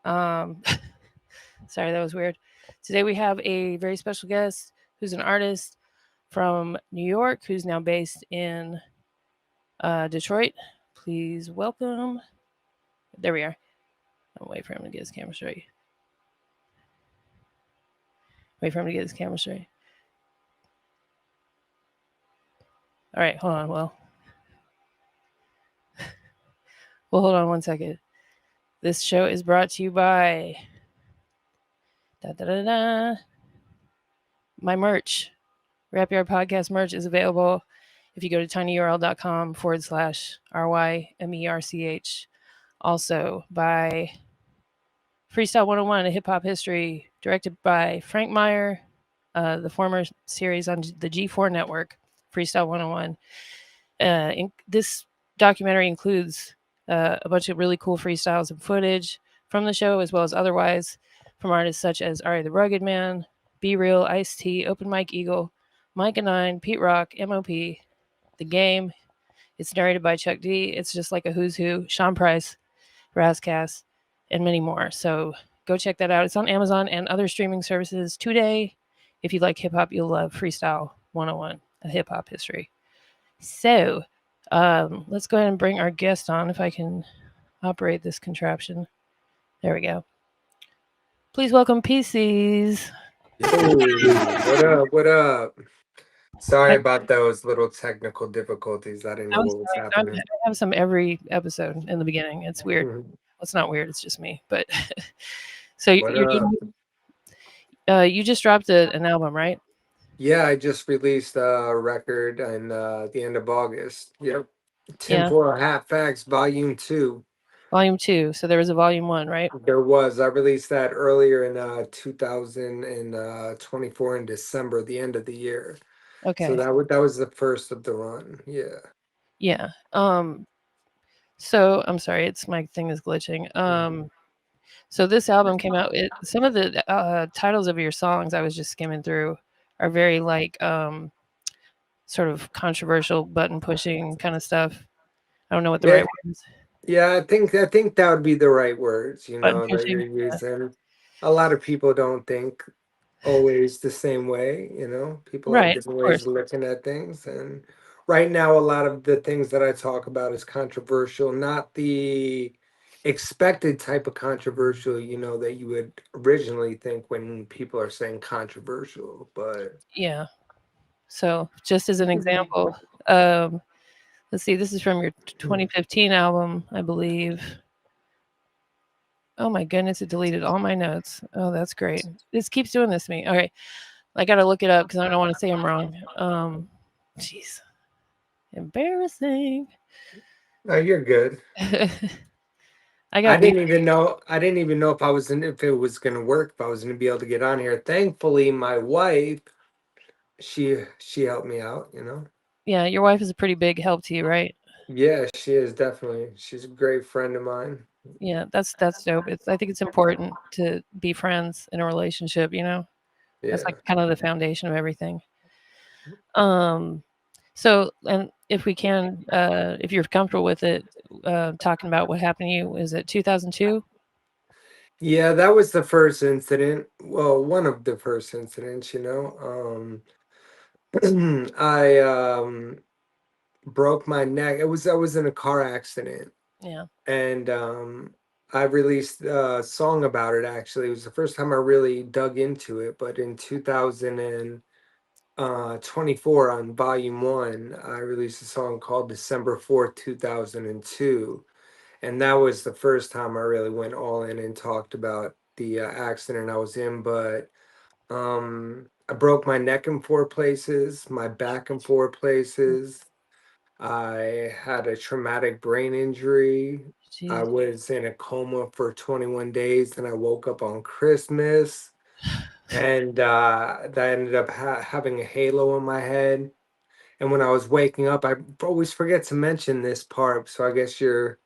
Um, sorry, that was weird. Today we have a very special guest who's an artist from New York who's now based in Detroit. Please welcome. There we are. I'll wait for him to get his camera straight. Wait for him to get his camera straight. All right, hold on. Well, hold on one second. This show is brought to you by da, da, da, da, my merch. Rapyard Podcast merch is available if you go to tinyurl.com/RYMERCH. Also by Freestyle 101, a hip hop history, directed by Frank Meyer, the former series on the G4 network, Freestyle 101. This documentary includes a bunch of really cool freestyles and footage from the show, as well as otherwise, from artists such as Ari the Rugged Man, Be Real, Ice T, Open Mike Eagle, Micah 9, Pete Rock, MOP, The Game. It's narrated by Chuck D. It's just like a who's who, Sean Price, Razcast, and many more. So go check that out. It's on Amazon and other streaming services today. If you like hip hop, you'll love Freestyle 101, a hip hop history. So let's go ahead and bring our guest on if I can operate this contraption. There we go. Please welcome PCs. Yo, what up? What up? Sorry I, about those little technical difficulties. I didn't know I'm what was sorry. I happening. have some every episode in the beginning. It's weird. Mhm. Well, it's not weird. It's just me. But so What up? you just dropped an album, right? Yeah, I just released a record in the end of August. Yep. Yeah, Temporal Hat Facts Volume 2. volume two. So there was a volume one, right? There was. I released that earlier in 2024 in December, the end of the year. So Okay. that was the first of the run. Yeah. Yeah. So I'm sorry, it's my thing is glitching. Mhm. So this album came out. Some of the titles of your songs I was just skimming through are very like sort of controversial, button pushing kind of stuff. I don't know what the right Yeah, word is. yeah, I think that would be the right words, Button that you're pushing. Yeah. using. A lot of people don't think always the same way. People have Right. Of different ways course. of looking at things. And right now, a lot of the things that I talk about is controversial, not the expected type of controversial, that you would originally think when people are saying controversial. But Yeah. So just as an Mhm. example, um, let's see. This is from your 2015 album, I believe. Oh my goodness, it deleted all my notes. Oh, that's great. This keeps doing this to me. Okay, I gotta look it up because I don't want to say I'm wrong. Jeez, embarrassing. No, you're good. I I got beat. didn't even know. I didn't even know if it was gonna work. If I was gonna be able to get on here. Thankfully, my wife, she helped me out. Yeah, your wife is a pretty big help to you, right? Yeah, she is definitely. She's a great friend of mine. Yeah, that's dope. I think it's important to be friends in a relationship. That's like Yeah. kind of the foundation of everything. Um, so and if we can, if you're comfortable with it, talking about what happened to you, is it 2002? Yeah, that was the first incident. Well, one of the first incidents. I broke my neck. I was in a car accident, Yeah. and I released a song about it. Actually, it was the first time I really dug into it. But in 2024 on volume 1, I released a song called December 4th, 2002, and that was the first time I really went all in and talked about the accident I was in. But I broke my neck in 4 places, my back in 4 places. I had a traumatic brain injury. I Jeez. was in a coma for 21 days, and I woke up on Christmas, and that ended up having a halo on my head. And when I was waking up, I always forget to mention this part, so I guess you're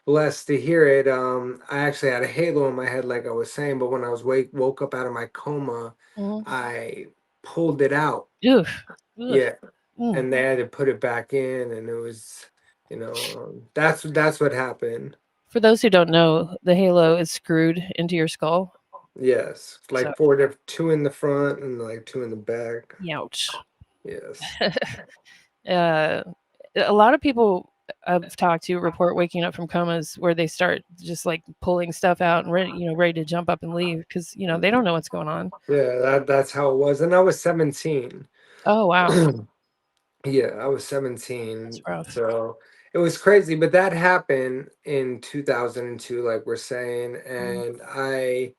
blessed to hear it. I actually had a halo on my head, like I was saying, but when I was woke up out of my coma, Mhm. I pulled it out. Oof. Oof. Yeah, Mm. and they had to put it back in, and it was, that's what happened. For those who don't know, the halo is screwed into your skull. Yes, So, like four different, two in the front and like two in the back. ouch. Yes. uh, a lot of people I've talked to report waking up from comas where they start just like pulling stuff out and ready, ready to jump up and leave because they don't know what's going on. Yeah, that's how it was. And I was 17. Oh wow, Yeah, I was that's 17. rough. So it was crazy, but that happened in 2002, like we're saying, Mm, and I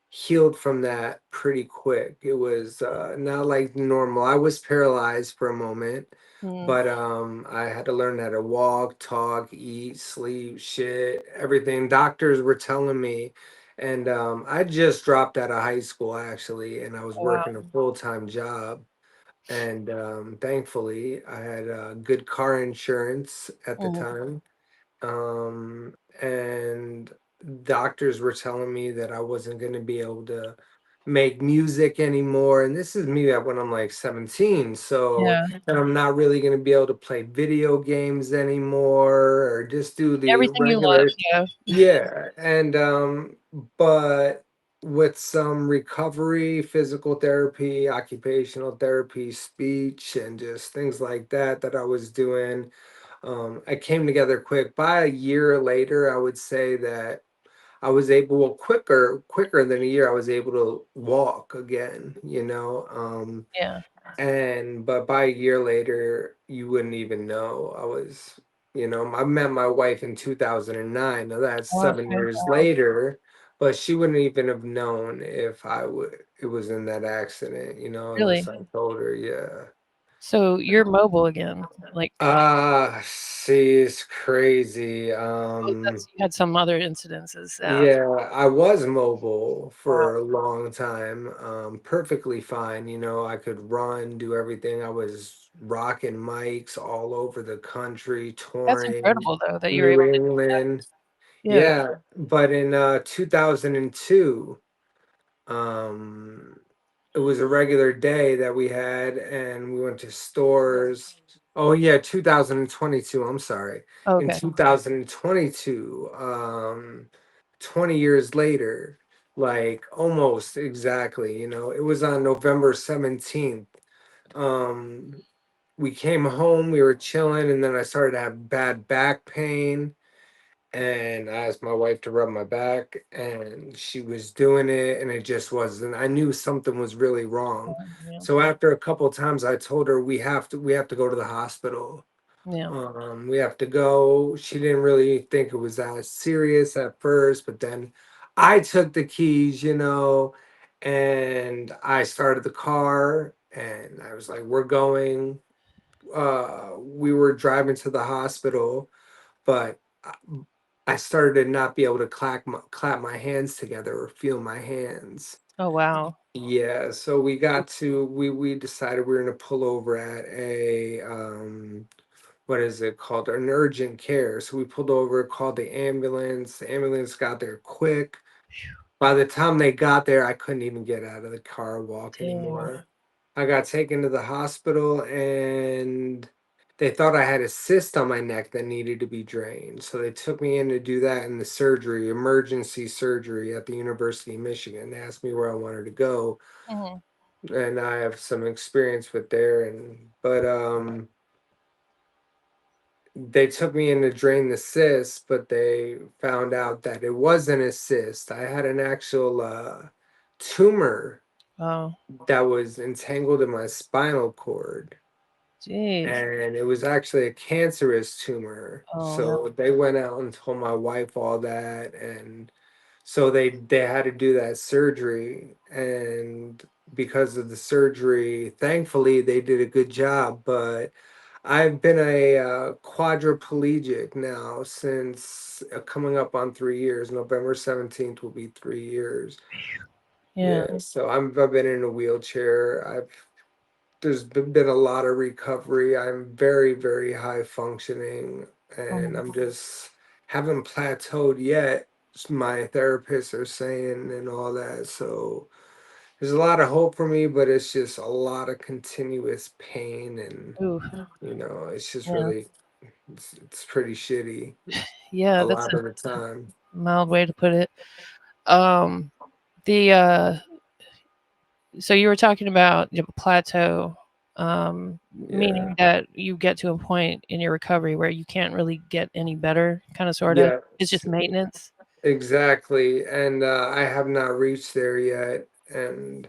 healed from that pretty quick. It was not like normal. I was paralyzed for a moment, mm, but I had to learn how to walk, talk, eat, sleep, shit, everything. Doctors were telling me, and I just dropped out of high school actually, and I was oh wow. working a full-time job. And thankfully, I had good car insurance at the Mhm. time, um, and doctors were telling me that I wasn't going to be able to make music anymore. And this is me when I'm like 17. So, Yeah, and I'm not really going to be able to play video games anymore or just do the everything you love. regular. Yeah. Yeah. And, but with some recovery, physical therapy, occupational therapy, speech, and just things like that that I was doing, I came together quick. By a year later, I would say that I was able, well, quicker than a year, I was able to walk again, you know. Yeah. And but by a year later, you wouldn't even know. I met my wife in 2009. Now that's Oh, 7 years wow. later, but she wouldn't even have known if it was in that accident, unless Really? I told her, yeah. So you're mobile again? Like, See, it's crazy. oh, that's you had some other incidences. Yeah. Yeah, I was mobile Wow. for a long time, perfectly fine. I could run, do everything. I was rocking mics all over the country, That's touring incredible though that you're New able to do that. England. Yeah. Yeah, but in 2002, um, it was a regular day that we had, and we went to stores. Oh yeah, 2022. I'm sorry. In Okay. 2022, 20 years later, like almost exactly, it was on November 17th. Um, we came home, we were chilling, and then I started to have bad back pain, and I asked my wife to rub my back, and she was doing it, and it just wasn't. I knew something was really wrong. Yeah. So after a couple of times, I told her we have to go to the hospital. Yeah. We have to go. She didn't really think it was that serious at first, but then I took the keys, and I started the car, and I was like, "We're going." We were driving to the hospital, but I started to not be able to clap my hands together or feel my hands. Oh wow. Yeah, so we decided we were gonna pull over at a what is it called? An urgent care. So we pulled over, called the ambulance. The ambulance got there quick. By the time they got there, I couldn't even get out of the car, walk Dang. anymore. I got taken to the hospital, and they thought I had a cyst on my neck that needed to be drained. So they took me in to do that in the surgery, emergency surgery at the University of Michigan. They asked me where I wanted to go, Mhm. and I have some experience with there. And but they took me in to drain the cyst, but they found out that it wasn't a cyst. I had an actual tumor Oh, that was entangled in my spinal cord, jeez. and it was actually a cancerous tumor. Oh no. So they went out and told my wife all that, and so they had to do that surgery. And because of the surgery, thankfully they did a good job. But I've been a quadriplegic now since coming up on 3 years. November 17th will be 3 years. Yeah. Yeah, so I've been in a wheelchair. There's been a lot of recovery. I'm very, very high functioning, and Mhm. I'm just haven't plateaued yet. My therapists are saying and all that. So there's a lot of hope for me, but it's just a lot of continuous pain, and Ooh. it's just Yeah. really It's pretty shitty Yeah, a that's lot of the time. a mild way to put it. Um, the so you were talking about, plateau, Yeah. meaning that you get to a point in your recovery where you can't really get any better, kind of, sort of. It's Yes, just maintenance. exactly. And I have not reached there yet. And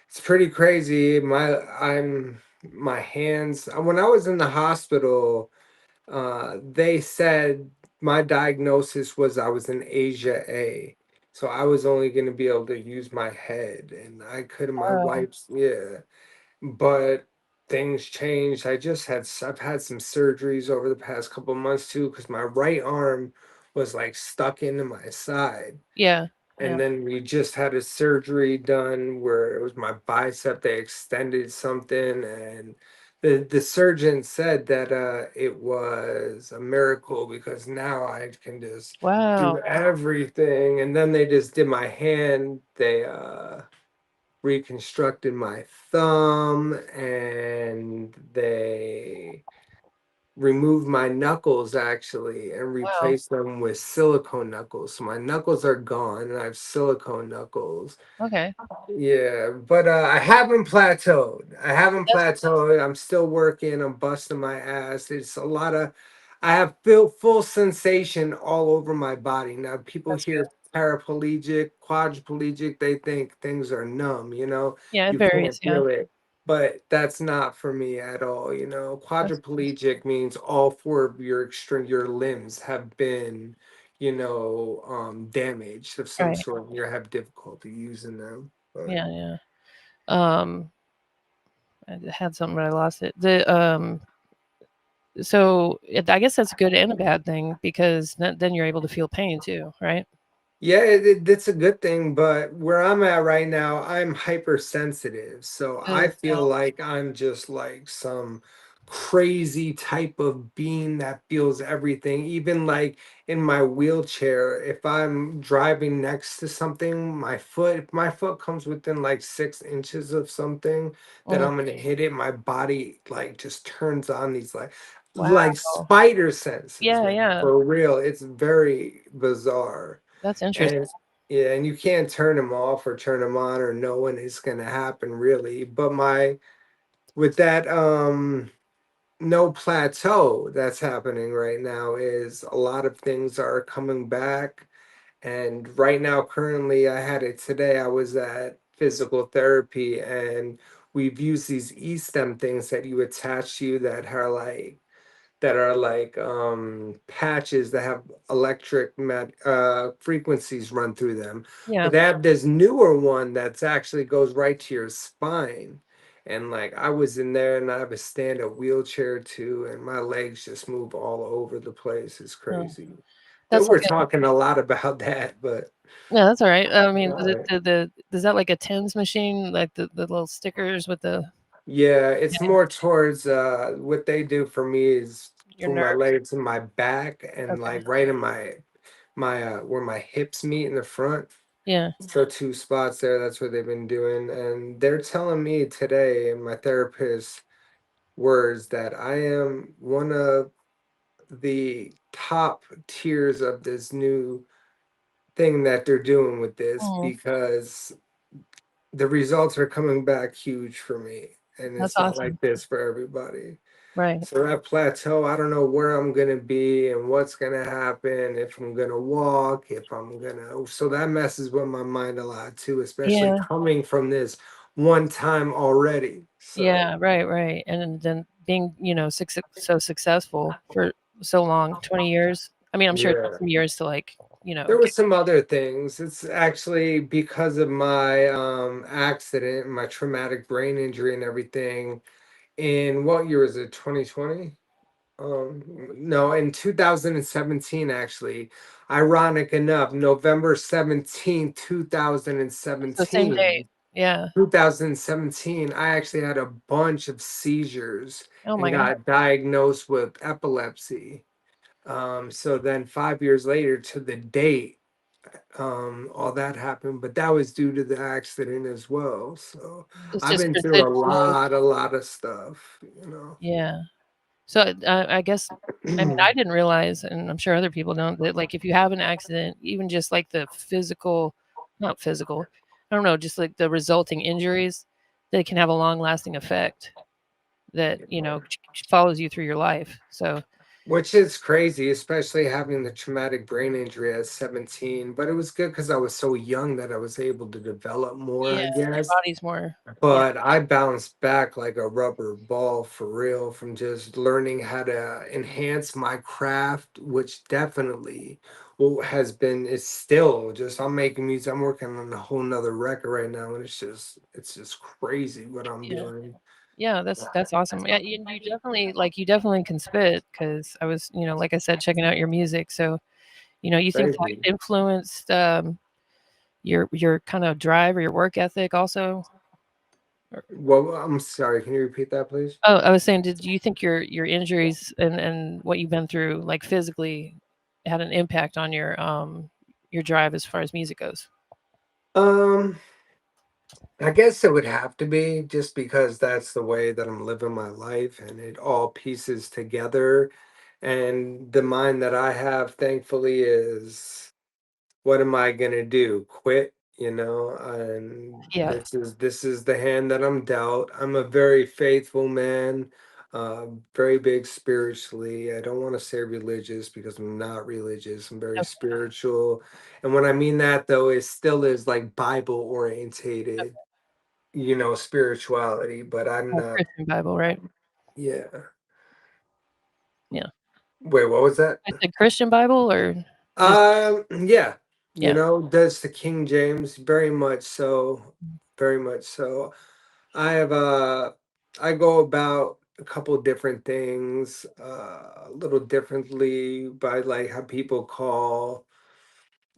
it's pretty crazy. My hands, when I was in the hospital, they said my diagnosis was I was in Asia A. So I was only going to be able to use my head, and I couldn't, my Oh, wife's, yeah. But things changed. I've had some surgeries over the past couple months too, because my right arm was like stuck into my side. yeah, yeah. And then we just had a surgery done where it was my bicep. They extended something, and the surgeon said that it was a miracle because now I can just do Wow. everything. And then they just did my hand. They reconstructed my thumb, and they removed my knuckles actually and Wow. replaced them with silicone knuckles. So my knuckles are gone and I have silicone knuckles. Okay. Yeah, but I haven't plateaued. I haven't That's plateaued. I'm still working. I'm busting my ass. It's a lot of. I have full sensation all over my body. Now, people that's good. hear paraplegic, quadriplegic, they think things are numb. Yeah, it You varies. can't Yeah, feel it. But that's not for me at all. that's Quadriplegic means all four of your limbs have been, damaged of some right. sort. And you have difficulty using them. But Yeah, yeah. Um, I had something, but I lost it. So I guess that's a good and a bad thing because then you're able to feel pain too, right? yeah, it's a good thing, but where I'm at right now, I'm hypersensitive. So I Yeah. feel like I'm just like some crazy type of being that feels everything. Even like in my wheelchair, if I'm driving next to something, if my foot comes within like 6 inches of something that Mm, I'm gonna hit it, my body like just turns on these like wow. spider senses, Yeah, man. yeah. For real. It's very bizarre. That's interesting. And yeah, and you can't turn them off or turn them on or know when it's gonna happen really. But with that no plateau that's happening right now is a lot of things are coming back. And right now, currently, I had it today. I was at physical therapy and we've used these e-stem things that you attach to you that are like patches that have frequencies run through them. Yeah. But they have this newer one that's actually goes right to your spine. And like I was in there and I have a stand-up wheelchair too, and my legs just move all over the place. It's Oh, crazy. That that's we're like a talking a lot about that, but yeah. That's all right. I mean, right. is that like a tens machine, like the little stickers with the Yeah, it's more towards what they do for me is your for my nerves? legs and my back and Okay. like right in my where my hips meet in the front. Yeah. So two spots there, that's what they've been doing. And they're telling me today in my therapist's words that I am one of the top tiers of this new thing that they're doing with this Mm, because the results are coming back huge for me. And that's it's not awesome. like this for everybody. Right. So that plateau, I don't know where I'm gonna be and what's gonna happen, if I'm gonna walk, if I'm gonna. So that messes with my mind a lot too, especially Yeah. coming from this one time already. So Yeah. Right. Right. And then being, so successful for so long, 20 years. I mean, I'm sure it took yeah, some years to, like, there get. was some other things. It's actually because of my accident, my traumatic brain injury, and everything. In what year was it? 2020? No, in 2017, actually. Ironic enough, November 17th, It's the same date. 2017, Yeah. 2017, I actually had a bunch of seizures Oh and my god. got diagnosed with epilepsy. So then 5 years later to the date, all that happened, but that was due to the accident as well. So It's I've just been through residual. a lot of stuff. Yeah. So, I guess I mean, I didn't realize, and I'm sure other people don't, that, like, if you have an accident, even just, like, the physical not physical, I don't know, just, like, the resulting injuries, they can have a long-lasting effect that, follows you through your life. So, Which is crazy, especially having the traumatic brain injury at 17. But it was good because I was so young that I was able to develop more, yeah, I your guess. body's more yeah, But I bounced back like a rubber ball for real from just learning how to enhance my craft, which definitely has been, it's still just, I'm making music, I'm working on a whole nother record right now, and it's just crazy what I'm yeah. doing. Yeah, that's awesome. Yeah, you definitely you definitely can spit because I was, like I said, checking out your music. So, you think that Crazy. influenced, your kind of drive or your work ethic also? Or Well, I'm sorry, can you repeat that, please? oh, I was saying, did you think your injuries and what you've been through, like, physically had an impact on your drive as far as music goes? Um, I guess it would have to be just because that's the way that I'm living my life and it all pieces together. And the mind that I have, thankfully, is what am I gonna do? Quit, And Yeah, this is the hand that I'm dealt. I'm a very faithful man, very big spiritually. I don't want to say religious because I'm not religious. I'm very okay, spiritual. And when I mean that though, it still is like Bible orientated, okay. spirituality, but I'm Oh, not, Christian Bible, right? yeah. Yeah. Wait, what was that? I said Christian Bible or just Yeah, yeah, that's the King James, very much so, very much so. I have I go about a couple different things a little differently by like how people call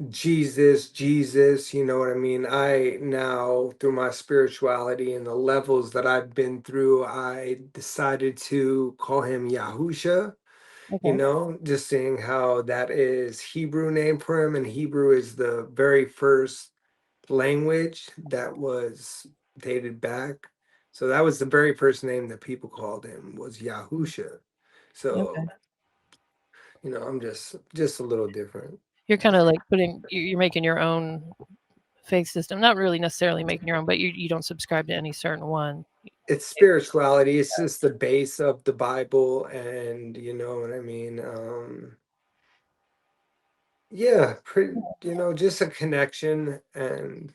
Jesus, you know what I mean? I now through my spirituality and the levels that I've been through, I decided to call him Yahusha, okay, just seeing how that is Hebrew name for him, and Hebrew is the very first language that was dated back. So that was the very first name that people called him was Yahusha. okay. So, I'm just a little different. You're kinda, like, you're making your own faith system, not really necessarily making your own, but you don't subscribe to any certain one. It's spirituality. It's just the base of the Bible, and you know what I mean. Yeah, pretty, just a connection, and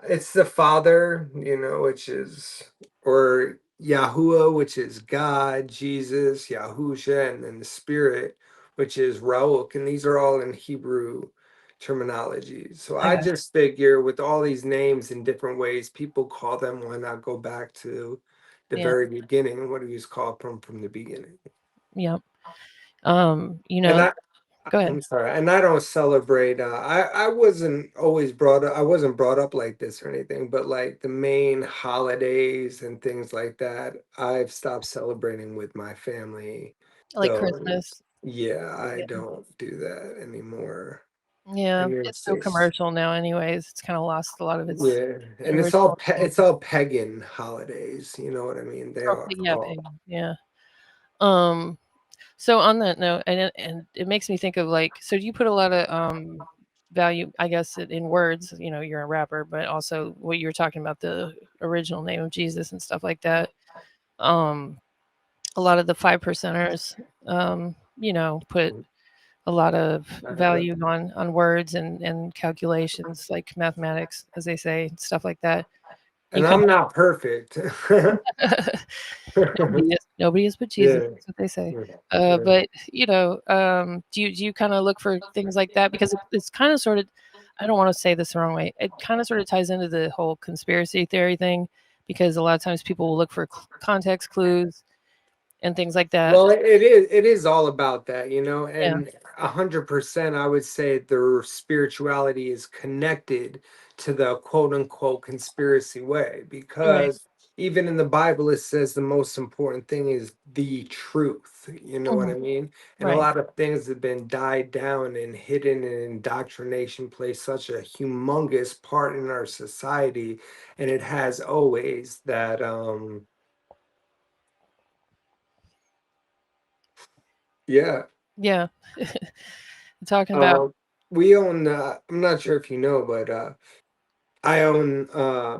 it's the Father, which is, or Yahuwah, which is God, Jesus, Yahusha, and then the Spirit, which is Rauk, and these are all in Hebrew terminology. So I I got just figure with all these names in different ways people call them, why not go back to the yeah, very beginning, what he was called from the beginning? yep. And Go ahead. I'm sorry, and I don't celebrate. I wasn't always brought up. I wasn't brought up like this or anything, but like the main holidays and things like that, I've stopped celebrating with my family. Like Those, Christmas. yeah, I Yeah. don't do that anymore. Yeah, And it's so commercial now anyways, it's kinda lost a lot of its yeah, and it's all original intent. it's all pagan holidays. You know what I mean? They Oh, are yeah, all. pagan, yeah. Um, so on that note, and it makes me think of, like, so do you put a lot of, value, I guess, in words, you're a rapper, but also what you were talking about, the original name of Jesus and stuff like that. Um, a lot of the 5 percenters, put a lot of value on words and calculations, like mathematics, as they say, stuff like that. You And kind I'm not perfect. of nobody is but Jesus. Yeah, That's what they say. yeah, yeah. But do you kind of look for things like that because it's kind of sort of, I don't want to say this the wrong way. It kind of sort of ties into the whole conspiracy theory thing because a lot of times people will look for context clues and things like that. Well, it is all about that, Yeah, and 100% I would say their spirituality is connected to the quote unquote conspiracy way right. because even in the Bible it says the most important thing is the truth. You know what Mhm. I mean? And a Right. lot of things have been died down and hidden, and indoctrination plays such a humongous part in our society, and it has always that Yeah. Yeah. Talking about, Um, we own. I'm not sure if you know, but I own.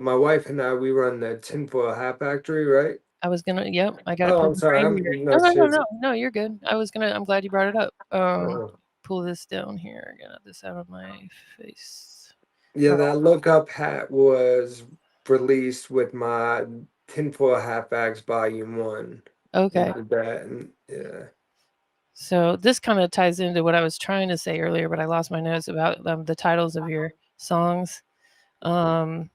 My wife and I. We run the tinfoil hat factory, right? I was gonna, yep, I gotta Oh, pull I'm the sorry. frame here. I'm No, not no, no, sure. no, no, you're good. I'm glad you brought it up. Uh, Pull this down here. Get this out of my face. yeah, Uh, that look up hat was released with my tinfoil hat bags volume one. We okay. did that, and yeah. So this kind of ties into what I was trying to say earlier, but I lost my notes about the titles of your songs. Um,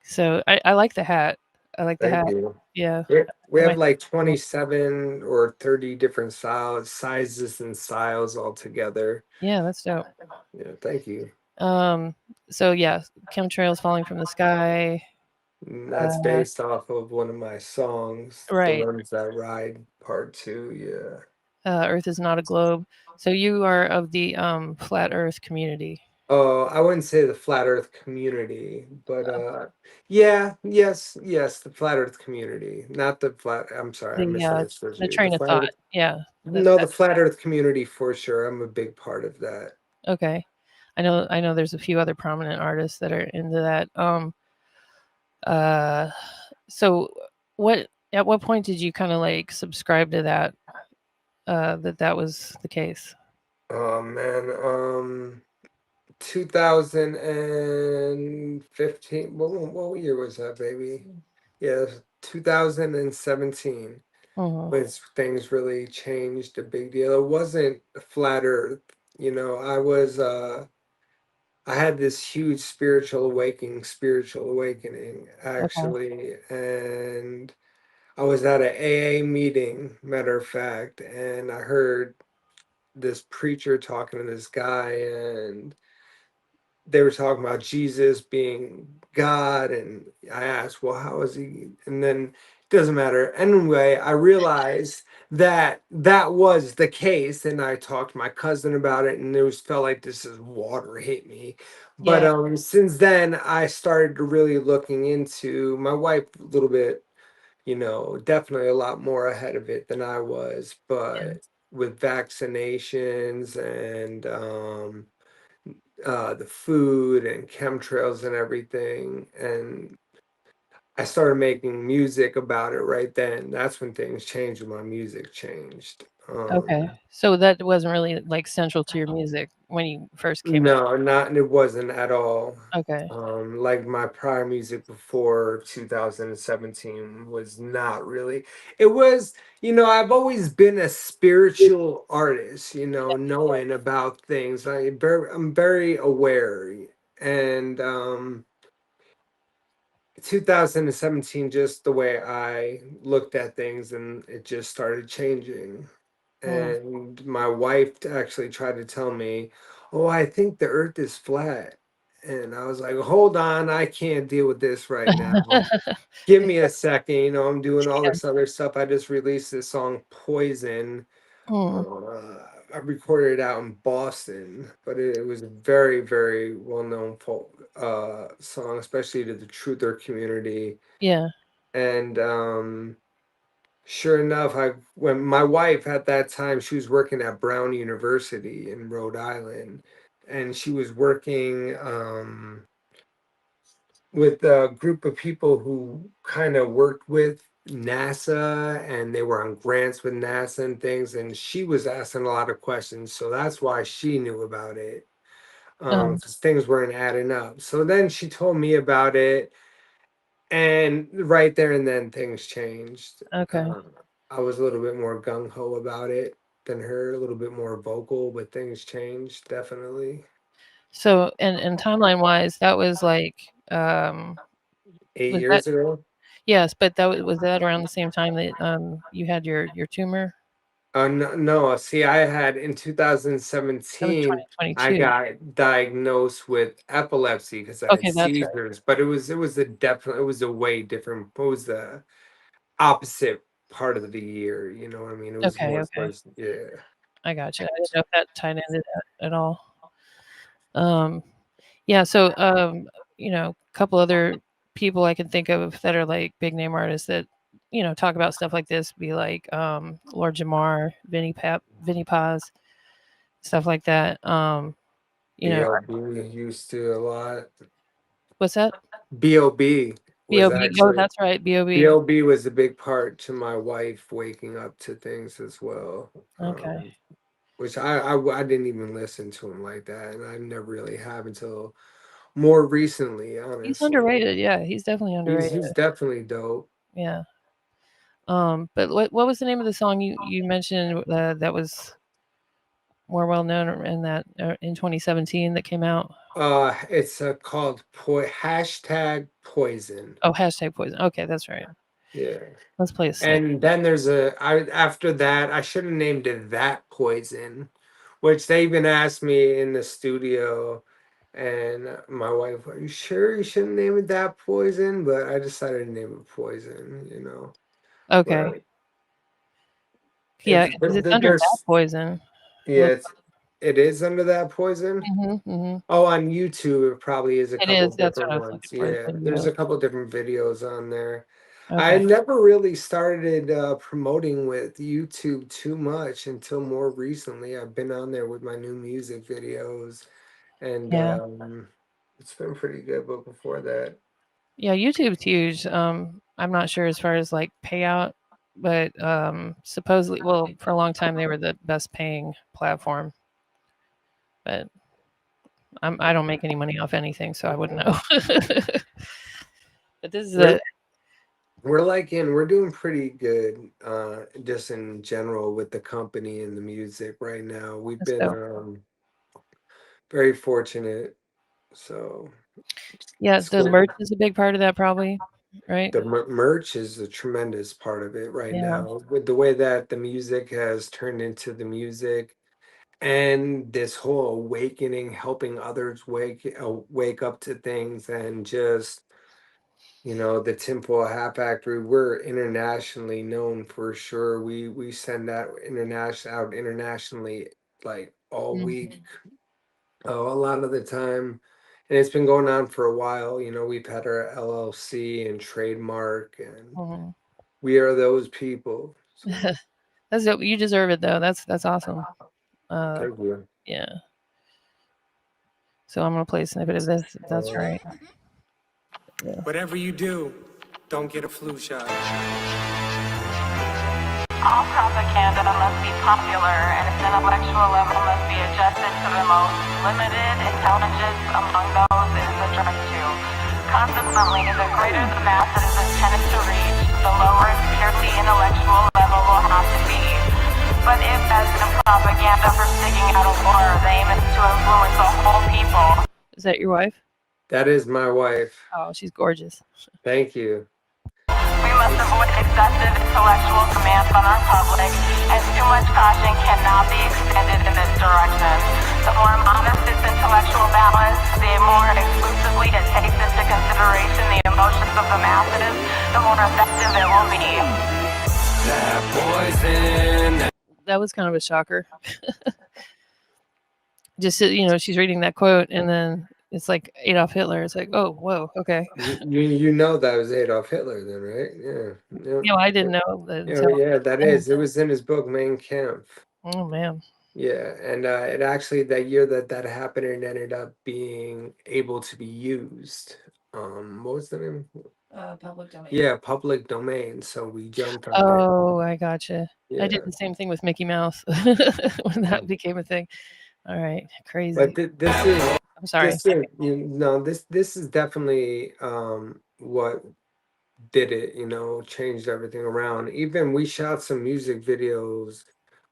so I like the hat. I like the Thank hat. you. Yeah. We I have might. like 27 or 30 different sizes and styles all together. Yeah, that's dope. Yeah, thank you. Um, so yeah, chemtrails falling from the sky. And that's Uh, based off of one of my songs, The right. Ones That Ride, Part Two. Yeah. Earth is not a globe. So you are of the flat Earth community. Oh, I wouldn't say the flat Earth community, but yeah, yes, yes, the flat Earth community, not the flat. I'm sorry, I The misunderstood the you. The train of flat thought. Earth, Yeah. That, no, the that flat Earth community for sure. I'm a big part of that. okay. I know there's a few other prominent artists that are into that. Uh so what at what point did you kind of like subscribe to that that was the case? Oh man, 2015. What year was that, baby? Yeah, 2017. Mhm. When things really changed a big deal. It wasn't a flat Earth. I had this huge spiritual awakening Okay. actually, and I was at a AA meeting, matter of fact, and I heard this preacher talking to this guy, and they were talking about Jesus being God, and I asked, well, how is he? And then it doesn't matter. Anyway, I realized that that was the case, and I talked to my cousin about it, and it was felt like this is water hit me. But Yeah. since then, I started really looking into my wife a little bit, definitely a lot more ahead of it than I was, Yeah. but with vaccinations and the food and chemtrails and everything. And I started making music about it right then. That's when things changed, when my music changed. Okay. So that wasn't really like central to your music when you first came out. No, not it wasn't at all. Okay. Like my prior music before 2017 was not really. It was, I've always been a spiritual artist, knowing about things. I'm very aware, and 2017, just the way I looked at things, and it just started changing. Mm. And my wife actually tried to tell me, "Oh, I think the earth is flat." And I was like, "Hold on, I can't deal with this right now. Give me a second. I'm doing all Yeah. this other stuff. I just released this song, Poison. Mm. I recorded it out in Boston, but it was a very, very well-known folk song, especially to the truther community. Yeah. And sure enough, I when my wife at that time, she was working at Brown University in Rhode Island, and she was working with a group of people who kind of worked with NASA, and they were on grants with NASA and things, and she was asking a lot of questions, so that's why she knew about it, Um, because things weren't adding up. So then she told me about it, and right there and then things changed. okay. I was a little bit more gung-ho about it than her, a little bit more vocal, but things changed definitely. So, and timeline wise, that was like, um, eight was that years ago. yes, but was that around the same time that you had your tumor? No, no, see, I had in That was 2017, I 2022. got diagnosed with epilepsy because I had Okay, that's right. seizures, but it was a way different, it was the opposite part of the year, you know what I mean? It was Okay, more okay. towards, yeah. I got you. I didn't know if that tied into that at all. Um, yeah. So, a couple other people I can think of that are like big name artists that talk about stuff like this, be like Lord Jamar, Vinnie Paz, stuff like that. You know, B.O.B. used to a lot. what's that? B.O.B. was B.O.B. Oh, actually that's right, B.O.B. B.O.B. was a big part to my wife waking up to things as well. Okay. Which I didn't even listen to him like that, and I never really have until more recently, He's honestly. underrated. Yeah, he's definitely underrated. He's definitely dope. Yeah. But what was the name of the song you mentioned that was more well known in that in 2017 that came out? It's called hashtag poison. Oh, hashtag poison. Okay, that's right. Yeah. Let's play a snip. And then there's after that, I should have named it That Poison, which they even asked me in the studio. And my wife, are you sure you shouldn't name it That Poison? But I decided to name it Poison, you know. Okay. But Yeah, it's because it's under that there's poison. yeah, Well, it is Under That Poison. hmm. Oh, on YouTube, it probably is a It couple is. That's different what I was ones. looking for. The Yeah, there's video. a couple different videos on there. I Okay. never really started promoting with YouTube too much until more recently. I've been on there with my new music videos, and Yeah. it's been pretty good. But before that, Yeah. YouTube's huge. I'm not sure as far as like payout, but supposedly, well, for a long time they were the best paying platform. But I don't make any money off anything, so I wouldn't know. But this is we're a we're doing pretty good just in general with the company and the music right now. We've let's been go. very fortunate. So Yeah, it's the cool. merch is a big part of that, probably, right? The merch is a tremendous part of it right Yeah. now with the way that the music has turned into the music and this whole awakening, helping others wake up to things, and just the Temple Hat Factory, we're internationally known for sure. We send that out internationally like all Mhm. week, a lot of the time. And it's been going on for a while. We've had our LLC and trademark, and Mhm. we are those people. So That's it. You deserve it though. That's awesome. Uh, thank you. yeah. So I'm gonna play a snippet of this. If that's Uh, right. Yeah. Whatever you do, don't get a flu shot. All propaganda must be popular, and its intellectual level must be adjusted to the most limited intelligence among those it is addressed to. Consequently, the greater the mass it is intended to reach, the lower its purely intellectual level will have to be. But if, as in propaganda for sticking out a war, the aim is to influence the whole people, Is that your wife? That is my wife. Oh, she's gorgeous. Thank you. we must avoid excessive intellectual demands on our public, as too much caution cannot be extended in this direction. The more modest its intellectual balance, the more exclusively it takes into consideration the emotions of the masses, the more effective it will be. That poison. That was kind of a shocker. Just she's reading that quote, and then it's like Adolf Hitler. It's like, oh, whoa, okay. You know that was Adolf Hitler then, right? Yeah. Yep. I didn't know that Yeah, until. yeah, that is. It was in his book Mein Kampf. Oh man. Yeah, and it actually that year that happened, it ended up being able to be used. What was the name? Public domain. Yeah, public domain. So we jumped on it. Oh, I gotcha. I did Yeah. the same thing with Mickey Mouse when that became a thing. All right, But crazy. I'm sorry. this is this is definitely what did it, changed everything around. Even we shot some music videos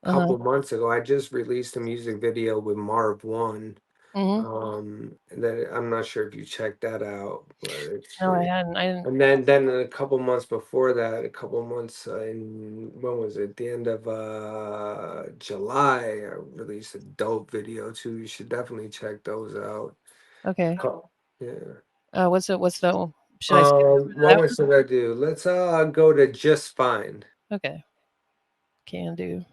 a Uh huh. couple months ago. I just released a music video with Marv One. Mhm. That I'm not sure if you checked that out, but it's No, I free. hadn't. I didn't. And then a couple months before that, a couple months in when was it? The end of July, I released a dope video too. You should definitely check those out. Okay. Yeah. What's the? Should I skip What that one should I do? Let's go to Just Fine. one? Okay. Can do.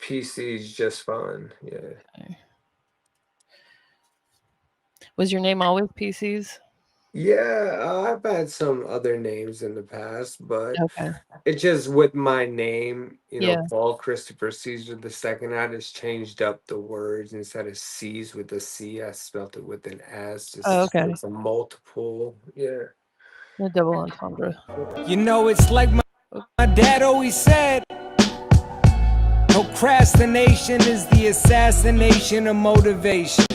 PC's Just Fine. Yeah. Okay. Was your name always PCs? Yeah, I've had some other names in the past, but Okay. it's just with my name, Yeah. Paul Christopher Caesar the second. I just changed up the words instead of C's with a C. I spelled it with an S, Oh, just okay. it's a multiple. Yeah. The double entendre. It's like Oh, my dad always said, procrastination is the assassination of motivation.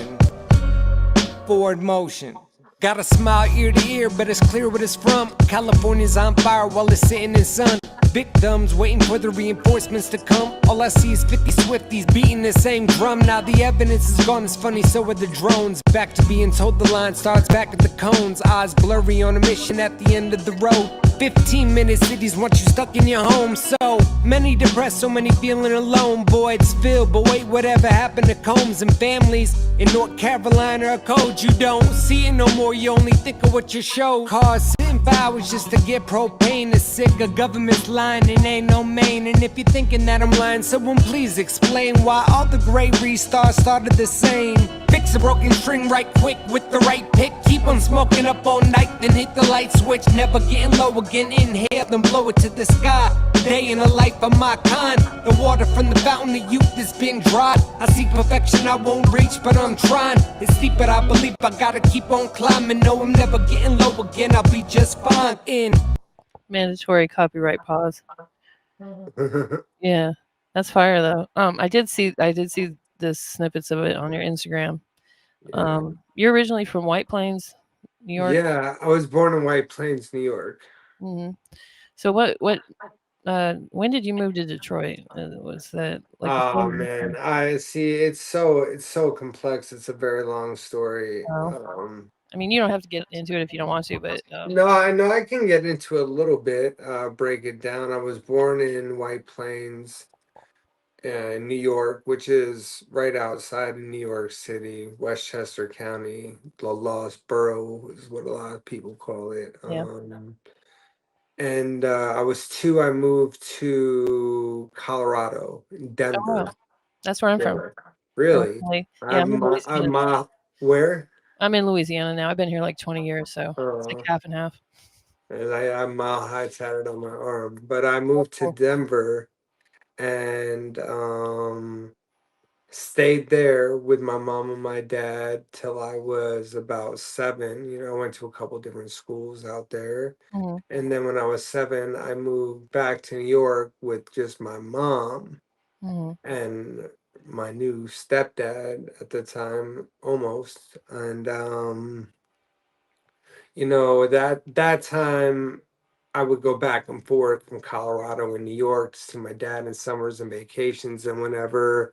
Forward motion. Got a smile ear to ear, but it's clear what it's from. California's on fire while it's sitting in sun. Victims waiting for the reinforcements to come. All I see is 50 Swifties beating the same drum. Now the evidence is gone, it's funny, so are the drones. Back to being told the line starts back at the cones. Eyes blurry on a mission at the end of the road. 15-minute cities want you stuck in your home. So many depressed, so many feeling alone. Voids filled, but wait, whatever happened to Combs and families in North Carolina or Code? You don't see it no more, you only think of what you show. Cars sitting for hours just to get propane. Is sick of government's lying, and ain't no main. And if you're thinking that I'm lying, someone please explain why all the great restarts started the same. Fix a broken string right quick with the right pick. Keep on smoking up all night, then hit the light switch. Never getting low again, inhale, then blow it to the sky. Day in the life of my kind. The water from the fountain of youth has been dried. I seek perfection I won't reach, but I'm trying. It's deep, but I believe I gotta keep on climbing. No, I'm never getting low again, I'll be just fine. mandatory copyright pause. Yeah. That's fire though. I did see the snippets of it on your Instagram. Yeah. You're originally from White Plains, New York. Yeah, I was born in White Plains, New York. Hmm. So when did you move to Detroit? Was that like before Oh you man, moved? I see. It's so complex. It's a very long story. Oh, I mean, you don't have to get into it if you don't want to, but No, I know I can get into a little bit, break it down. I was born in White Plains, New York, which is right outside of New York City, Westchester County. The Lost Borough is what a lot of people call it. yeah. And I was two. I moved to Colorado, Oh, wow. Denver. That's where I'm from. Yeah. Really? Originally. Yeah, I'm in Louisiana. Where? I'm in Louisiana now. I've been here like 20 years, so it's like Uh, half and half. and I have mile high tatted on my arm. But I Oh, moved to cool. Denver and stayed there with my mom and my dad till I was about 7. I went to a couple different schools out there. Hmm. And then when I was 7, I moved back to New York with just my mom Hmm. and my new stepdad at the time, almost. And that time I would go back and forth from Colorado and New York to see my dad in summers and vacations and whenever.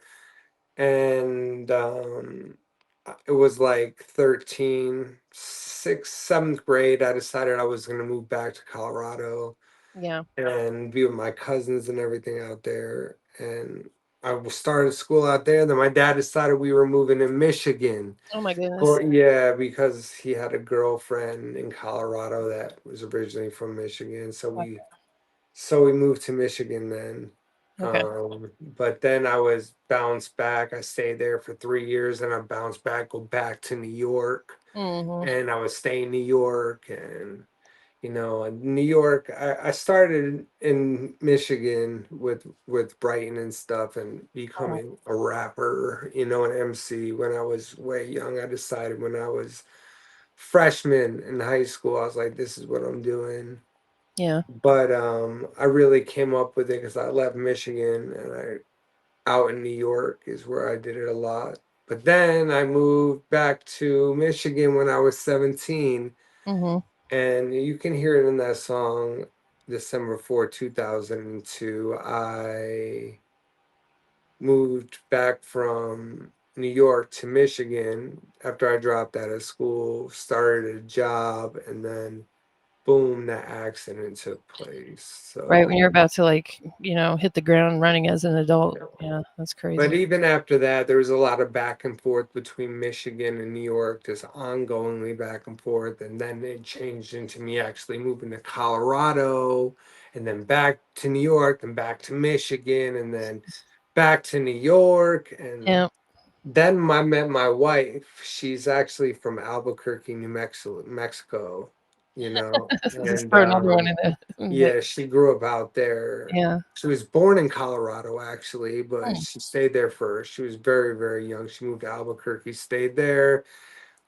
And it was like 13, 6th, 7th grade. I decided I was going to move back to Colorado Yeah. and be with my cousins and everything out there. And I was starting school out there. Then my dad decided we were moving to Michigan. Oh my goodness. Or yeah, because he had a girlfriend in Colorado that was originally from Michigan. So Okay. we moved to Michigan then. Okay. But then I was bounced back. I stayed there for 3 years and I bounced back, go back to New York. Hmm. And I would stay in New York and in New York, I started in Michigan with writing and stuff and Oh, becoming a rapper, an MC when I was way young. I decided when I was freshman in high school, I was like, this is what I'm doing. yeah. But I really came up with it because I left Michigan and out in New York is where I did it a lot. But then I moved back to Michigan when I was 17. Hmm. And you can hear it in that song, December 4th, 2002. I moved back from New York to Michigan after I dropped out of school, started a job, and then boom, that accident took place. Right when So you're about to hit the ground running as an adult. Yeah, that's but crazy. even after that, there was a lot of back and forth between Michigan and New York, just ongoingly back and forth. And then it changed into me actually moving to Colorado and then back to New York and back to Michigan and then back to New York. And Yeah. Then I met my wife. She's actually from Albuquerque, New Mexico. Just And throw another one in the mix. yeah, she grew up out there. Yeah. She was born in Colorado, actually, but Hmm. she stayed there first. She was very, very young. She moved to Albuquerque, stayed there.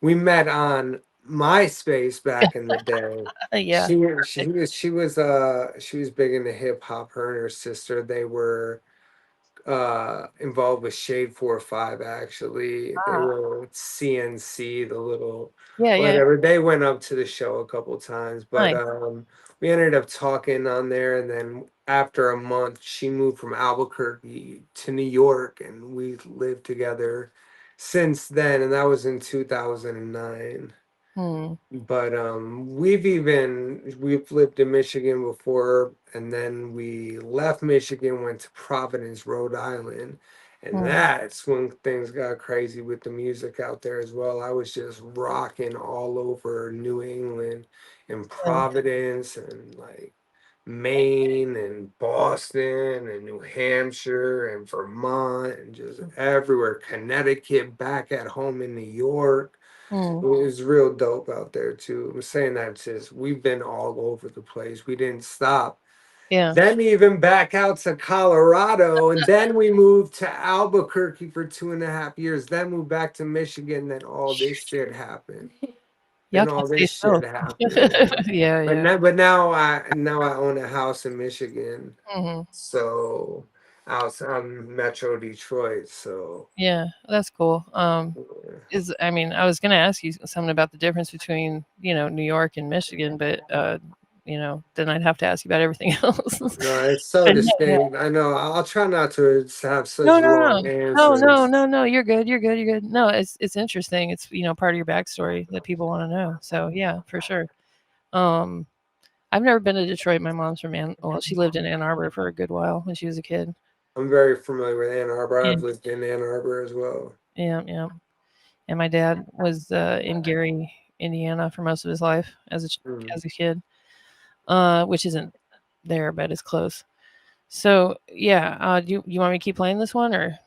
We met on MySpace back in the day. Yeah. She was big into hip hop. Her and her sister, they were involved with Shade 4 5. Actually, they Ah. were with CNC, the little Yeah. Yeah. whatever. They went up to the show a couple times, but Nice. we ended up talking on there, and then after a month she moved from Albuquerque to New York, and we lived together since then, and that was in 2009. Hmm. But we've lived in Michigan before, and then we left Michigan, went to Providence, Rhode Island, and Hmm. that's when things got crazy with the music out there as well. I was just rocking all over New England and Yeah. Providence and like Maine and Boston and New Hampshire and Vermont and just everywhere, Connecticut, back at home in New York. Hmm. It was real dope out there too. I'm saying that just we've been all over the place. We didn't stop. Yeah. Then even back out to Colorado, and then we moved to Albuquerque for 2.5 years. Then moved back to Michigan. Then all this shit happened. Y'all Then can't all stay this shit still. happened. Yeah. But Yeah. now I own a house in Michigan. Hmm. So I'm Metro Detroit. So Yeah. That's cool. yeah. I mean, I was going to ask you something about the difference between, New York and Michigan, but, then I'd have to ask you about everything else. No, it's so But no, yeah. distinct. I know. I'll try not to have such No, no, no, long no, no, answers. no, no. You're good. You're good. You're good. No, it's interesting. It's part of your backstory that people want to know. So yeah, for sure. Um, I've never been to Detroit. My mom's from well, she lived in Ann Arbor for a good while when she was a kid. I'm very familiar with Ann Arbor. I've And lived in Ann Arbor as well. yeah, yeah. And my dad was in Gary, Indiana, for most of his life Mm. as a kid, which isn't there, but it's close. So yeah, do you want me to keep playing this one or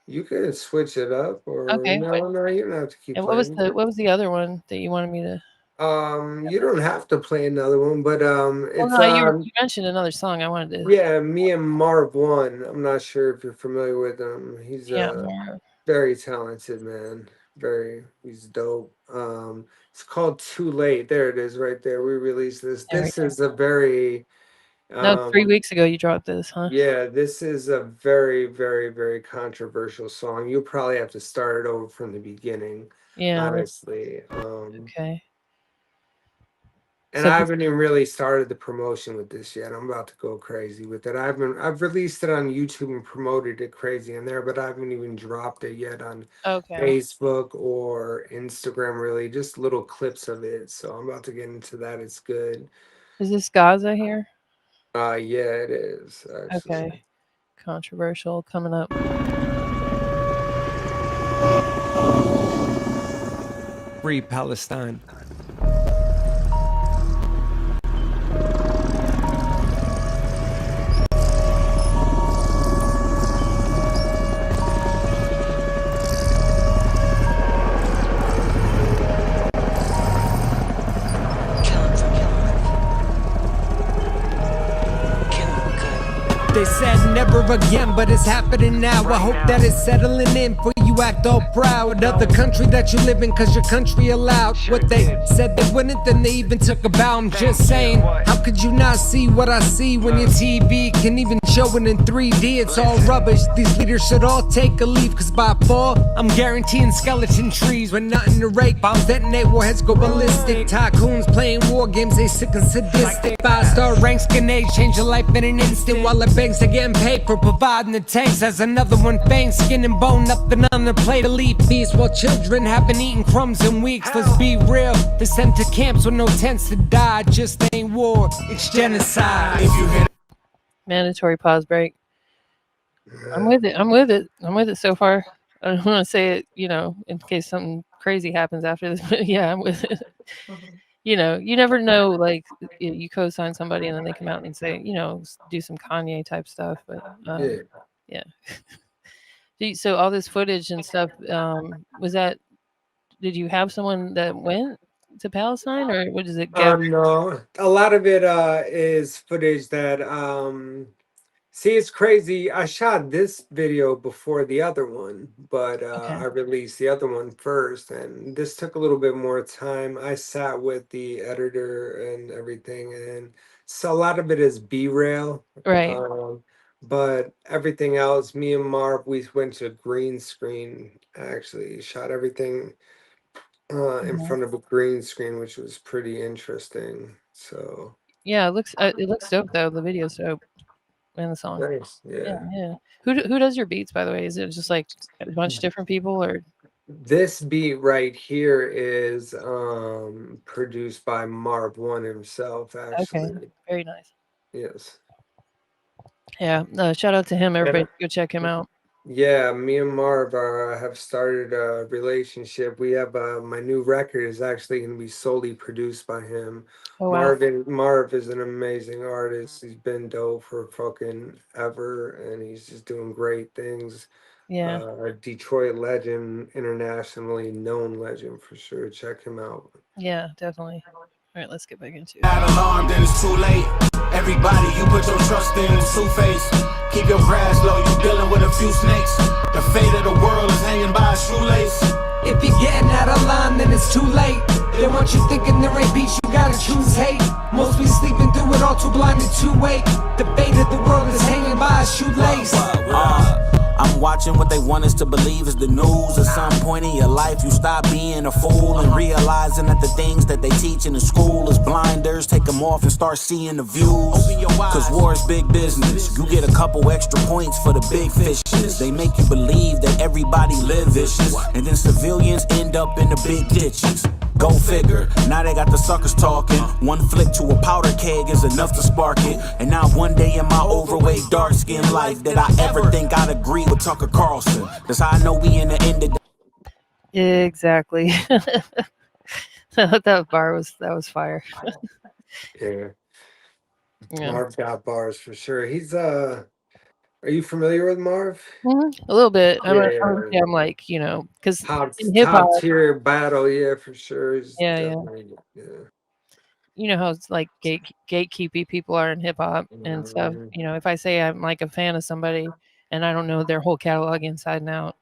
You could switch it up, or okay? no, you don't have to keep And what was playing. the other one that you wanted me to? You don't have to play another one, but Well, it's no, you mentioned another song. I wanted to. yeah, me and Marv One. I'm not sure if you're familiar with him. He's Yeah, a more. very talented man. He's dope. It's called Too Late. There it is, right there. We released this. There we This go. is a very No, 3 weeks um ago you dropped this, huh? yeah, this is a very, very, very controversial song. You'll probably have to start it over from the beginning, Yeah. honestly. Okay. And So I this. haven't even really started the promotion with this yet. I'm about to go crazy with it. I've released it on YouTube and promoted it crazy in there, but I haven't even dropped it yet on Okay. Facebook or Instagram, really. Just little clips of it. So I'm about to get into that. It's good. Is this Gaza here? Yeah, it is Okay. actually. Controversial coming up. Free Palestine. They said never again, but it's happening now. I hope that it's settling in for you act all proud of the country that you live in, cause your country allowed what they said they wouldn't, then they even took a bow. I'm just saying, how could you not see what I see when your TV can even show it in 3D? It's all rubbish. These leaders should all take a leave, cause by fall, I'm guaranteeing skeleton trees with nothing to rake. Bombs detonate, warheads go ballistic. Tycoons playing war games, they sick and sadistic. 5-star ranks grenades change your life in an instant, while it begs to getting paid for providing the tanks. As another one faints, skin and bone, nothing on their plate to leave peace, while children haven't eaten crumbs in weeks. Let's be real, they're sent to camps with no tents to die. Just ain't war, it's genocide. If you hit Mandatory pause break. I'm with it. I'm with it. I'm with it so far. I don't want to say it, in case something crazy happens after this, but yeah, I'm with it. You never know, like, you co-sign somebody and then they come out and say, do some Kanye type stuff, but Yeah. yeah. So all this footage and stuff, was that? Did you have someone that went to Palestine, or what is it? No, a lot of it is footage that see, it's crazy. I shot this video before the other one, but Okay. I released the other one first, and this took a little bit more time. I sat with the editor and everything, and so a lot of it is B-rail. Right. But everything else, me and Marv, we went to green screen, actually shot everything in Mhm. front of a green screen, which was pretty interesting. So Yeah, it looks dope though. The video's dope and the song. nice, Yeah, yeah. yeah. Who does your beats, by the way? Is it just like a bunch of different people, or This beat right here is produced by Marv One himself, okay, actually. very nice. Yes. Yeah, shout out to him. And Everybody, go check him out. yeah, me and Marv have started a relationship. We have my new record is actually going to be solely produced by him. Oh wow. Marv is an amazing artist. He's been dope for fucking ever, and he's just doing great things. Yeah, A Detroit legend, internationally known legend for sure. Check him out. yeah, definitely. All right, let's get back into it. Not alarmed and it's too late. Everybody you put your trust in is two-faced. Keep your grass low, you dealing with a few snakes. The fate of the world is hanging by a shoelace. If you're getting out of line, then it's too late. They want you thinking there ain't beats, you gotta choose hate. Most be sleeping through it all, too blinded to wake. The fate of the world is hanging by a shoelace. I'm watching what they want us to believe is the news. At some point in your life, you stop being a fool and realizing that the things that they teach in the school is blinders. Take them off and start seeing the views. Cause war is big business. You get a couple extra points for the big fishes. They make you believe that everybody live vicious, and then civilians end up in the big ditches. Go figure, now they got the suckers talking. One flick to a powder keg is enough to spark it. And not one day in my overweight, dark-skinned life did I ever think I'd agree with Tucker Carlson. That's how I know we in the end of Exactly. That was fire. Yeah, Yeah, Marv got bars for sure. He's are you familiar with Marv? a little bit. Yeah, I would say I'm like, because in hip hop, top tier battle, yeah, for sure. He's yeah, yeah. definitely yeah. You know how it's like gatekeepy people are in hip hop and stuff. Mhm. If I say I'm like a fan of somebody and I don't know their whole catalog inside and out,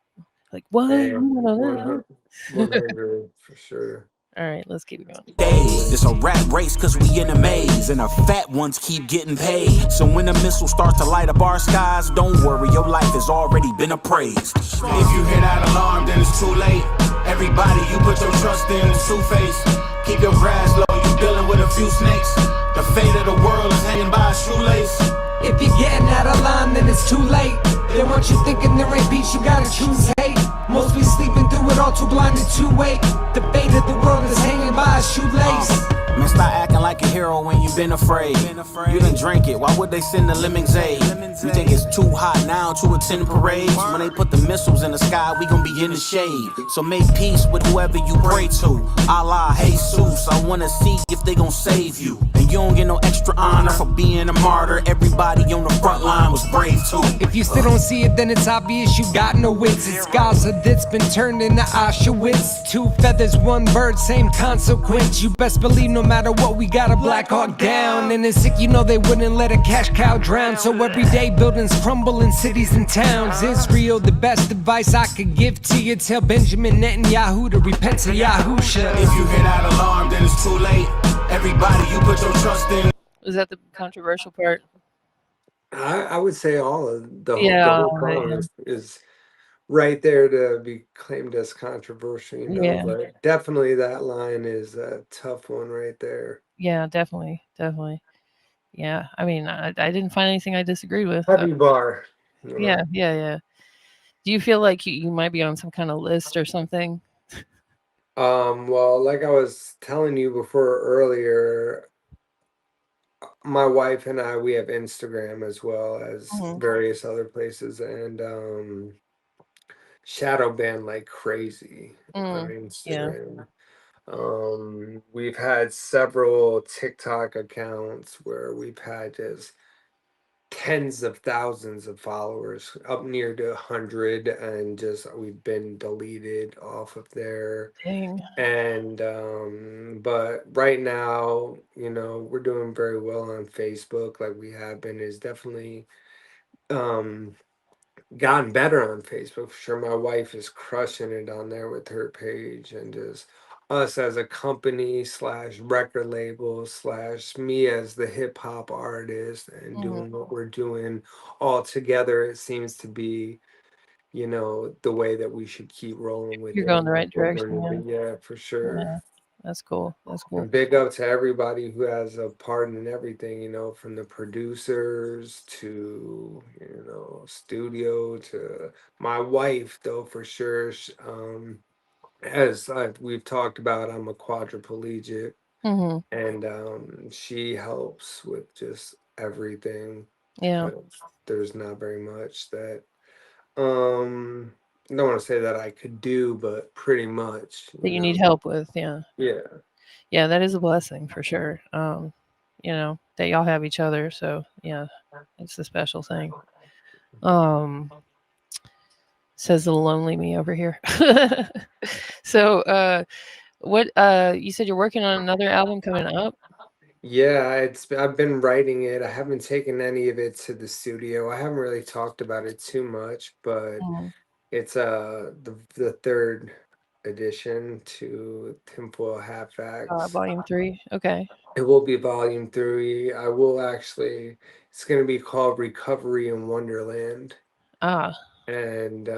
like what? Yeah, You don't know that? 100 for sure. All right, let's keep it going. days. It's a rat race cause we in a maze, and the fat ones keep getting paid. So when the missile starts to light up our skies, don't worry, your life has already been appraised. If you hear that alarm, then it's too late. Everybody you put your trust in is two-faced. Keep your grass low, you dealing with a few snakes. The fate of the world is hanging by a shoelace. If you're getting out of line, then it's too late. They want you thinking there ain't beats, you gotta choose hate. Most be sleeping through it all, too blinded to wake. The fate of the world is hanging by a shoelace. Man, stop acting like a hero when you been afraid. You done drank it, why would they send the lemonade? You think it's too hot now to attend parades? When they put the missiles in the sky, we gon' be in the shade. So make peace with whoever you pray to. Allah, Jesus, I wanna see if they gon' save you. And you don't get no extra honor for being a martyr. Everybody on the front line was brave too. If you still don't see it, then it's obvious you got no wits. It's Gaza that's been turned into Auschwitz. Two feathers, one bird, same consequence. You best believe no matter what, we got a Black Hawk down. And it's sick, you know they wouldn't let a cash cow drown. So every day buildings crumble in cities and towns. Israel, the best advice I could give to you, tell Benjamin Netanyahu to repent to Yahusha. If you hear that alarm, then it's too late. Everybody you put your trust in. Was that the controversial part? I would say all of the Yeah, whole song is right there to be claimed as controversial, yeah, but definitely that line is a tough one right there. yeah, definitely, definitely. Yeah, I mean, I didn't find anything I disagreed with. Heavy bar. You know? Yeah, yeah, yeah. Do you feel like you might be on some kind of list or something? Well, like I was telling you before earlier, my wife and I, we have Instagram as well as Mhm. various other places, and shadow ban like crazy on Yeah. Instagram. We've had several TikTok accounts where we've had just tens of thousands of followers, up near to 100, and just we've been deleted off of there. Dang. And but right now, we're doing very well on Facebook, like we have been. Is definitely um gotten better on Facebook for sure. My wife is crushing it on there with her page, and just us as a company slash record label slash me as the hip hop artist and Mhm. doing what we're doing all together. It seems to be, the way that we should keep rolling with You're it, going the and right that's what we're direction, gonna yeah. do. Yeah, for sure. Yeah. That's cool. That's cool. And big up to everybody who has a part in everything, from the producers to, studio to my wife, though, for sure. As we've talked about, I'm a quadriplegic, Mhm. and she helps with just everything. Yeah. 'Cause there's not very much that, um, I don't want to say that I could do, but pretty much, That you need help with, yeah. Yeah. Yeah, that is a blessing for sure. That y'all have each other, so yeah, it's a special thing. Um, says the lonely me over here. So, what you said you're working on another album coming up? Yeah, I've been writing it. I haven't taken any of it to the studio. I haven't really talked about it too much, but Mhm. it's the third edition to Tinfoil Hat Facts. Volume 3. Okay. It will be volume 3. I will actually It's gonna be called Recovery in Wonderland, Ah, and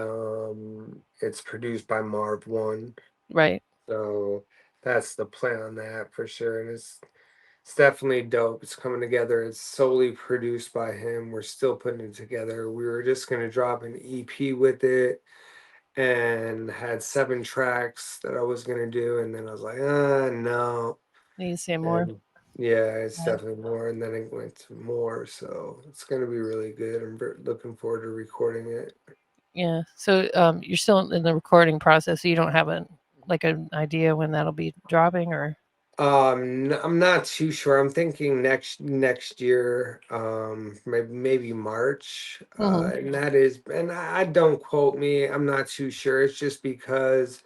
it's produced by Marv One. right. So that's the plan on that for sure. And it's definitely dope. It's coming together. It's solely produced by him. We're still putting it together. We were just gonna drop an EP with it and had 7 tracks that I was gonna do, and then I was like, no. Need to say more. And yeah, it's Yeah. definitely more. And then it went to more. So it's gonna be really good. I'm looking forward to recording it. Yeah. So, you're still in the recording process, so you don't have an idea when that'll be dropping, or I'm not too sure. I'm thinking next year, maybe March. Mhm. And I don't quote me. I'm not too sure. It's just because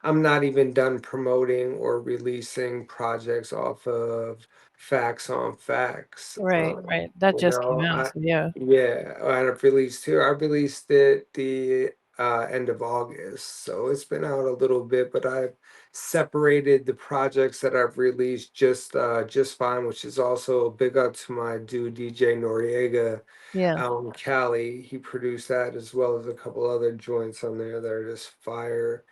I'm not even done promoting or releasing projects off of Facts on Facts. Right, right. That just came out, I so yeah. Yeah, I've released two. I released it the end of August, so it's been out a little bit, but I've separated the projects that I've released just fine, which is also a big up to my dude DJ Noriega Yeah, out in Cali. He produced that as well as a couple other joints on there that are just fire.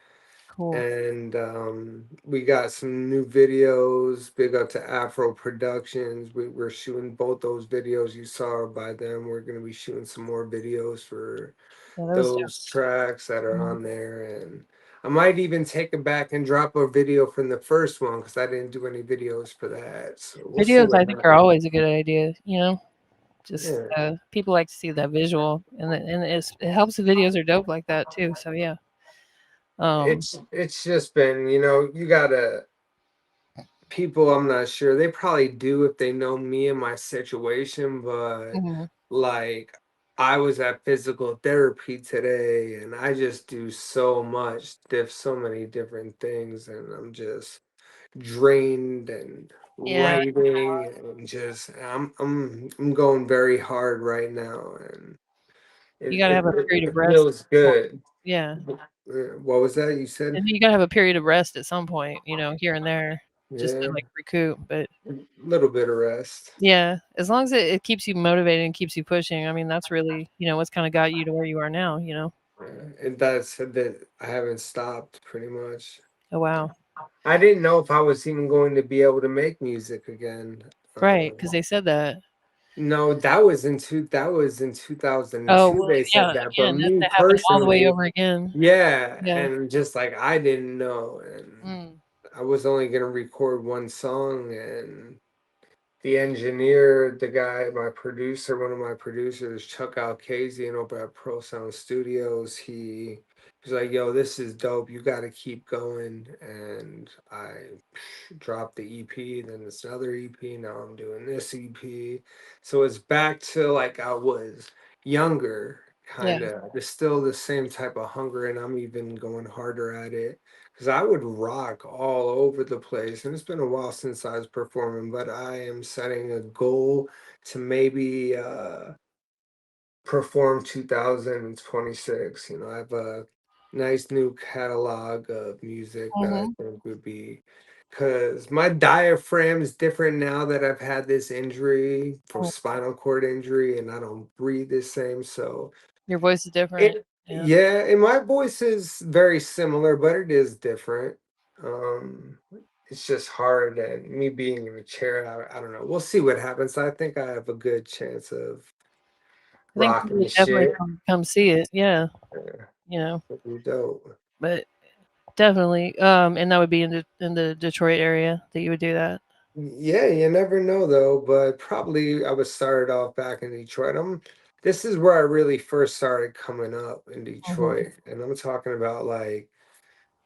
cool. And we got some new videos. Big up to Afro Productions. We're shooting both those videos you saw by them. We're gonna be shooting some more videos for Yeah, that was dope. those tracks that are Mhm. on there. And I might even take it back and drop a video from the first one because I didn't do any videos for that. So we'll see Videos, what I think, are happens. always a good idea, you know? Just, Yeah. people like to see that visual, and it helps the videos are dope like that too, so yeah. Um It's just been, you gotta people, I'm not sure. They probably do if they know me and my situation, but Mhm. like I was at physical therapy today and I just do so much, so many different things, and I'm just drained and Yeah, writing and just I'm going very hard right now, and you gotta have a period of it rest at feels some point. good. Yeah, What was that you said? and you gotta have a period of rest at some point, here and there, just to, Yeah, like, recoup, but a little bit of rest. yeah, as long as it keeps you motivated and keeps you pushing, I mean, that's really, what's kinda got you to where you are now, you know? And that's that I haven't stopped pretty much. Oh, wow. I didn't know if I was even going to be able to make music again. Right, Um, because they said that. no, that was in Oh, 2002 well, they yeah, said that, but again, that me that happened all the way personally, over again. yeah, Yeah. and just like I didn't know, and Mm. I was only gonna record one song, and the engineer, the guy, my producer, one of my producers, Chuck Alkazian over at Pro Sound Studios, he He's like, "Yo, this is dope. You got to keep going." And I dropped the EP, then this another EP. Now I'm doing this EP. So it's back to like I was younger, Yeah. kind of. There's still the same type of hunger, and I'm even going harder at it because I would rock all over the place. And it's been a while since I was performing, but I am setting a goal to maybe perform 2026. You know, I have a nice new catalog of music that I Hmm. think would be, because my diaphragm is different now that I've had this injury for spinal cord injury and I don't breathe the same. So Your voice is different. it, Yeah. yeah, and my voice is very similar, but it is different. Um, it's just hard, and me being in a chair, I don't know. We'll see what happens. I think I have a good chance of I think rocking people the would definitely shit. come see it. Yeah. Yeah, You know, that'd be dope. but definitely. And that would be in the Detroit area that you would do that. Yeah, you never know though, but probably I would start off back in Detroit. This is where I really first started coming up in Hmm. Detroit, and I'm talking about like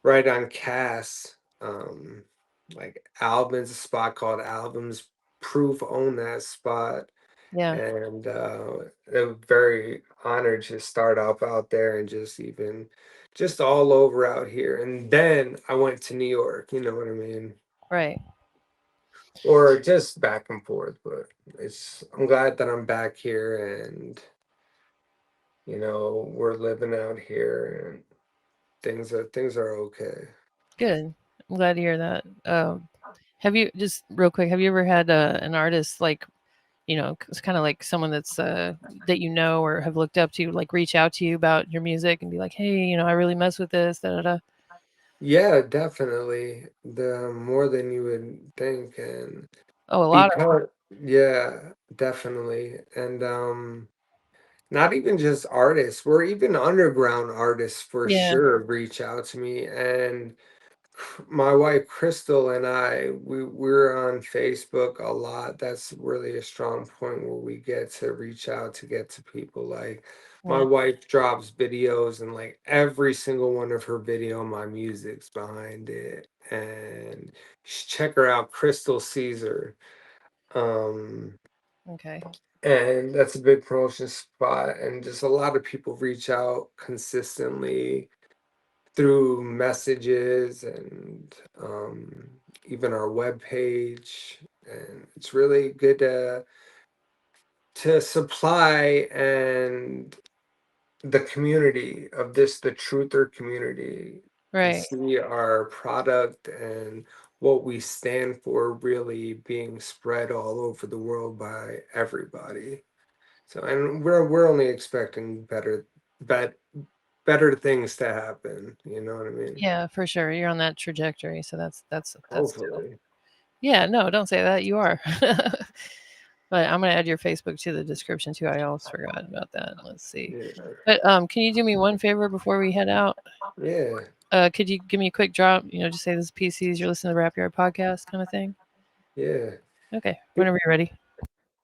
right on Cass, like Albans, a spot called Albans. Proof owned that spot, Yeah. and I'm very honored to start off out there and just all over out here. And then I went to New York, you know what I mean? Right. Or just back and forth, but I'm glad that I'm back here and we're living out here and things are okay. Good. I'm glad to hear that. Have you just real quick? Have you ever had an artist like it's kind of like someone that's that you know or have looked up to, like reach out to you about your music and be like, hey, I really mess with this. Da da da. Yeah, definitely. The more than you would think. And Oh, a lot of because yeah, definitely. And not even just artists, we're even underground artists for yeah. sure reach out to me. And my wife Crystal and we're on Facebook a lot. That's really a strong point where we get to reach out to get to people. Like my Yeah. wife drops videos, and like every single one of her video, my music's behind it. And check her out, Crystal Caesar. Um, Okay. and that's a big promotion spot. And just a lot of people reach out consistently through messages and even our webpage. And it's really good to supply and the community of the truther community, and Right. see our product and what we stand for really being spread all over the world by everybody. So, and we're only expecting bet, better things to happen, you know what I mean? Yeah, for sure. You're on that trajectory, so that's dope. Hopefully. Yeah. No, don't say that. You are. But I'm gonna add your Facebook to the description too. I almost forgot about that. Let's see. Yeah. But can you do me one favor before we head out? Yeah. Could you give me a quick drop? Just say this is PCs. You're listening to the Rap Yard podcast, kind of thing. Yeah. Okay, whenever you're ready.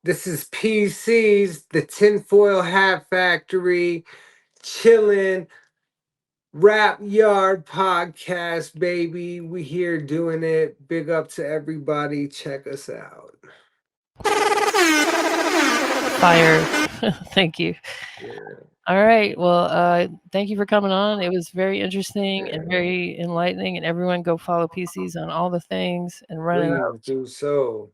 This is PC's, the Tinfoil Hat Factory, chilling, Rap Yard podcast, baby. We here doing it. Big up to everybody. Check us out. Fire. Thank you. Yeah. All right. Well, thank you for coming on. It was very interesting and Yeah. very enlightening. And everyone go follow PCs on all the things and run it Please out. do so.